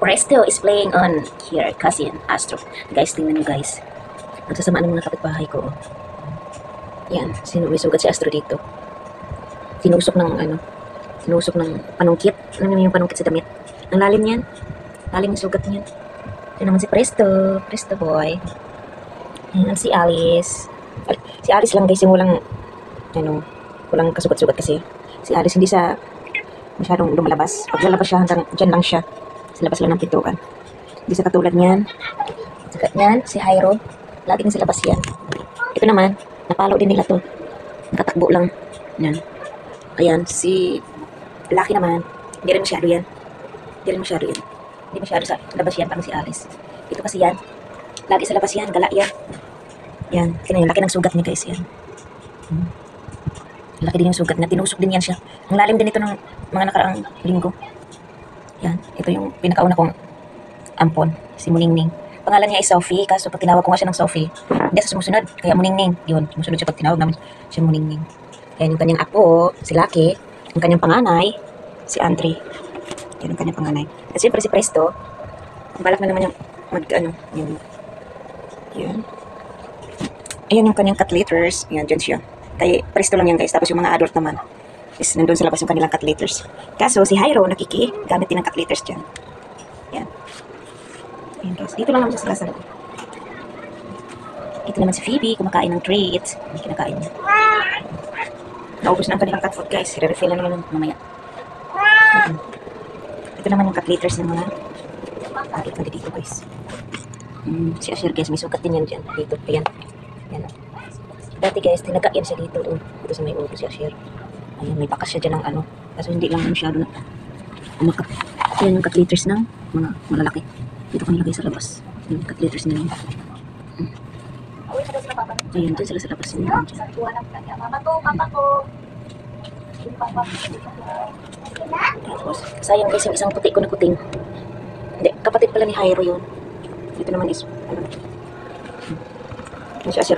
Presto is playing on here, Cousin Astro. Guys, tingnan nyo guys. Nagsasama ng mga kapitbahay ko. Yan, may sugat si Astro dito. Tinusok ng panungkit. Ano yung panungkit sa damit? Ang lalim niyan. Lalim yung sugat niyan. Yan naman si Presto. Presto boy. Yan si Alice. Si Alice lang guys yung walang kasugat-sugat kasi. Si Alice hindi sa masyadong lumalabas. Pag lalabas siya, hanggang dyan lang siya. Sa labas lang ng pintuan. Hindi sa katulad niyan. Saka niyan, si Jairo. Lagi din sa labas yan. Ito naman, napalo din nila to. Nakatakbo lang. Yan. Ayan, si Lucky naman. Hindi rin masyado yan. Hindi masyado sa labas yan, parang si Alice. Ito kasi yan. Lagi sa labas yan, gala yan. Yan, kaya yung laki ng sugat niya guys yan. Laki din yung sugat niya, tinusok din yan siya. Ang lalim din ito ng mga nakaraang linggo. Yan, ito yung pinakauna kong ampon, si Muningning. Pangalan niya ay Sophie, kaso pag tinawag ko nga siya ng Sophie, hindi sa sumusunod, kaya Muningning. Yun, sumusunod siya pag tinawag namin siya Muningning. Yan yung kanyang apo, si Lucky. Ang kanyang panganay, si Andre. Yan ang kanyang panganay. At siyempre si Presto, ang balak na naman yung yun. Yan. Ayan yung kanyang cat litters. Yan, dyan siya. Kaya Presto lang yan guys. Tapos yung mga adult naman is nandun sa labas yung kanilang cat litters. Kaso si Jairo gamit din ng cat litters dyan. Yan. Ayan guys. Dito lang naman siya sa loob. Ito naman si Phoebe kumakain ng treats. Hindi kinakain niya. Naubos na ang kanilang cat food guys. I-refill na naman mamaya. Ito naman yung cat litters ng mga bakit na dito guys. Si Asher guys, may sugat din yan dyan. Dito, ayan. Yan. Dati guys, tinaga yan siya dito. Dito sa may ulo si Asher. Ayan, may bakas siya dyan ng Kaso hindi lang masyado na umakat. Ayan yung cat litters ng mga malalaki. Dito kami lagay sa labas. Yung cat litters nila. Ayan, dyan sila sa labas. Tapos, sayang guys yung isang puti ko na kuting. Hindi, kapatid pala ni Jairo yun. Dito naman is, si Asher,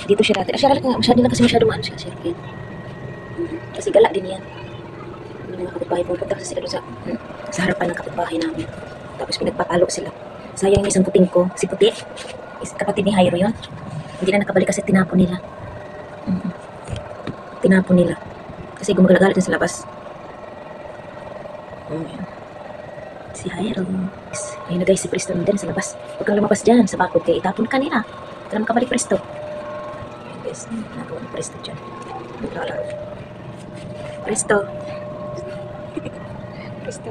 dito siya dati. Asher, masyado na kasi si Asher. Kasi gala din yan. Yung mga kapitbahay, pupunta kasi sila doon sa harapan ng kapitbahay namin. Tapos pinagpapalo sila. Sayang yung isang puting ko. Si Puti, kapatid ni Jairo yun. Hindi na nakabalik kasi tinapon nila. Tinapon nila. Kasi gumagala-galat din sa labas. Si Jairo. Ayun na guys, si Presto din sa labas. Huwag kang lumabas dyan sa bakod kaya itapon ka nila. Tara makabalik Presto. Ayun guys, nagawa ng Presto dyan. Naglalaro. Presto. Presto.